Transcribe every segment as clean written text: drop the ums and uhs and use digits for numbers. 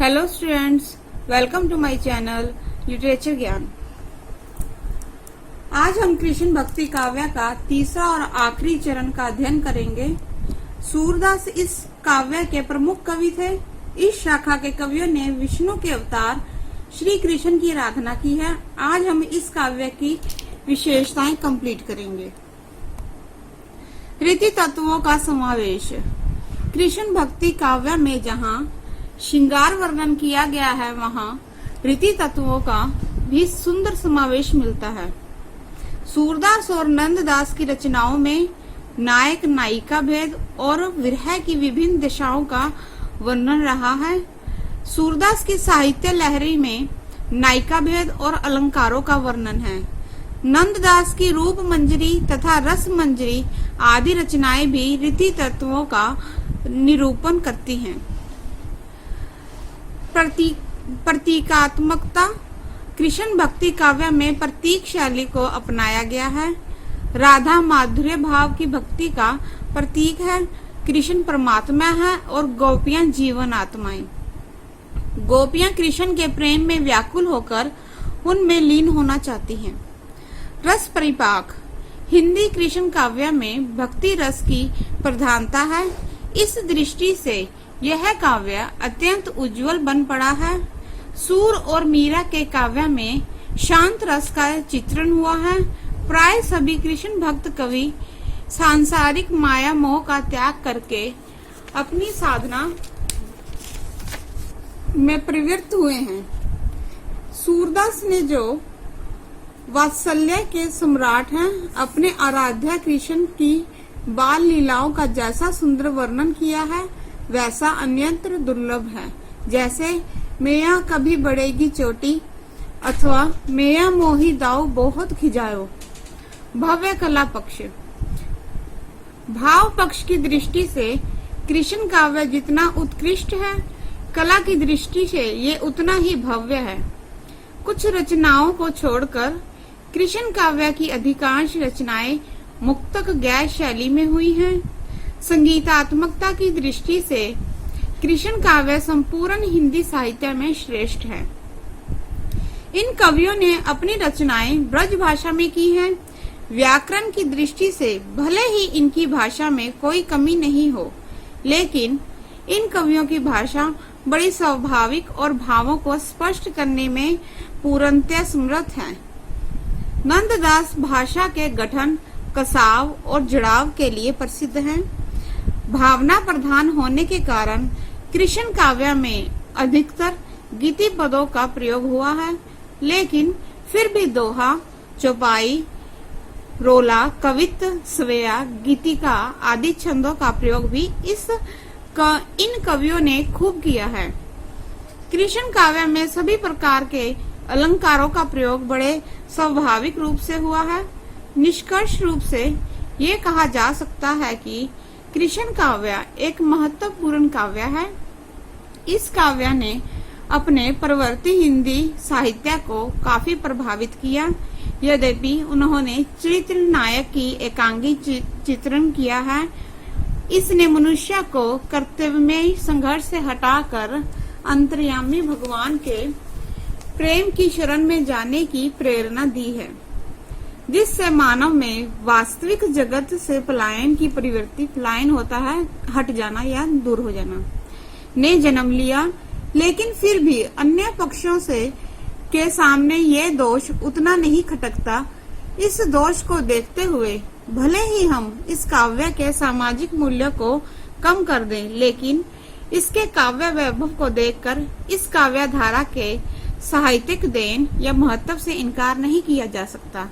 Hello students, welcome to my channel literature Gyan. आज हम कृष्ण भक्ति काव्य का तीसरा और आखिरी चरण का अध्ययन करेंगे। सूरदास इस काव्य के प्रमुख कवि थे। इस शाखा के कवियों ने विष्णु के अवतार श्री कृष्ण की आराधना की है। आज हम इस काव्य की विशेषताएं कंप्लीट करेंगे। रीति तत्वों का समावेश। कृष्ण भक्ति काव्य में जहाँ श्रृंगार वर्णन किया गया है, वहाँ रीति तत्वों का भी सुंदर समावेश मिलता है। सूरदास और नंददास की रचनाओं में नायक नायिका भेद और विरह की विभिन्न दिशाओं का वर्णन रहा है। सूरदास की साहित्य लहरी में नायिका भेद और अलंकारों का वर्णन है। नंददास की रूप मंजरी तथा रस मंजरी आदि रचनाएं भी रीति तत्वों का निरूपण करती हैं। प्रतीकात्मकता। कृष्ण भक्ति काव्य में प्रतीक शैली को अपनाया गया है। राधा माधुर्य भाव की भक्ति का प्रतीक है। कृष्ण परमात्मा है और गोपियां जीवन आत्माएं। गोपियां कृष्ण के प्रेम में व्याकुल होकर उनमें लीन होना चाहती हैं। रस परिपाक। हिंदी कृष्ण काव्य में भक्ति रस की प्रधानता है। इस दृष्टि से यह काव्य अत्यंत उज्जवल बन पड़ा है। सूर और मीरा के काव्य में शांत रस का चित्रण हुआ है। प्राय सभी कृष्ण भक्त कवि सांसारिक माया मोह का त्याग करके अपनी साधना में प्रवृत्त हुए हैं। सूरदास ने जो वात्सल्य के सम्राट हैं, अपने आराध्य कृष्ण की बाल लीलाओं का जैसा सुंदर वर्णन किया है, वैसा अन्यत्र दुर्लभ है। जैसे मैया कभी बढ़ेगी चोटी अथवा मैया मोही दाऊ बहुत खिजायो। भव्य कला पक्ष। भाव पक्ष की दृष्टि से कृष्ण काव्य जितना उत्कृष्ट है, कला की दृष्टि से ये उतना ही भव्य है। कुछ रचनाओं को छोड़कर कृष्ण काव्य की अधिकांश रचनाएं मुक्तक गैर शैली में हुई हैं। संगीतात्मकता की दृष्टि से कृष्ण काव्य संपूर्ण हिंदी साहित्य में श्रेष्ठ है। इन कवियों ने अपनी रचनाएं ब्रज भाषा में की हैं। व्याकरण की दृष्टि से भले ही इनकी भाषा में कोई कमी नहीं हो, लेकिन इन कवियों की भाषा बड़ी स्वाभाविक और भावों को स्पष्ट करने में पूर्णतः समर्थ है। नंददास भाषा के गठन, कसाव और जुड़ाव के लिए प्रसिद्ध हैं। भावना प्रधान होने के कारण कृष्ण काव्य में अधिकतर गीति पदों का प्रयोग हुआ है, लेकिन फिर भी दोहा, चौपाई, रोला, कवित्व, स्वेया, गीतिका आदि छंदों का प्रयोग भी इन कवियों ने खूब किया है। कृष्ण काव्य में सभी प्रकार के अलंकारों का प्रयोग बड़े स्वाभाविक रूप से हुआ है। निष्कर्ष रूप से ये कहा जा सकता है कि कृष्ण काव्य एक महत्वपूर्ण काव्य है। इस काव्य ने अपने प्रवर्ती हिंदी साहित्य को काफी प्रभावित किया। यद्यपि उन्होंने चरित्र नायक की एकांगी चित्रण किया है, इसने मनुष्य को कर्तव्यमय संघर्ष से हटाकर अंतर्यामी भगवान के प्रेम की शरण में जाने की प्रेरणा दी है, जिससे मानव में वास्तविक जगत से पलायन की प्रवृत्ति, पलायन होता है हट जाना या दूर हो जाना, ने जन्म लिया। लेकिन फिर भी अन्य पक्षों से के सामने ये दोष उतना नहीं खटकता। इस दोष को देखते हुए भले ही हम इस काव्य के सामाजिक मूल्य को कम कर दें, लेकिन इसके काव्य वैभव को देखकर इस काव्य धारा के साहित्यिक देन या महत्व से इनकार नहीं किया जा सकता।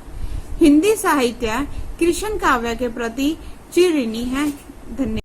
हिंदी साहित्य कृष्ण काव्य के प्रति चिरऋणी है। धन्यवाद।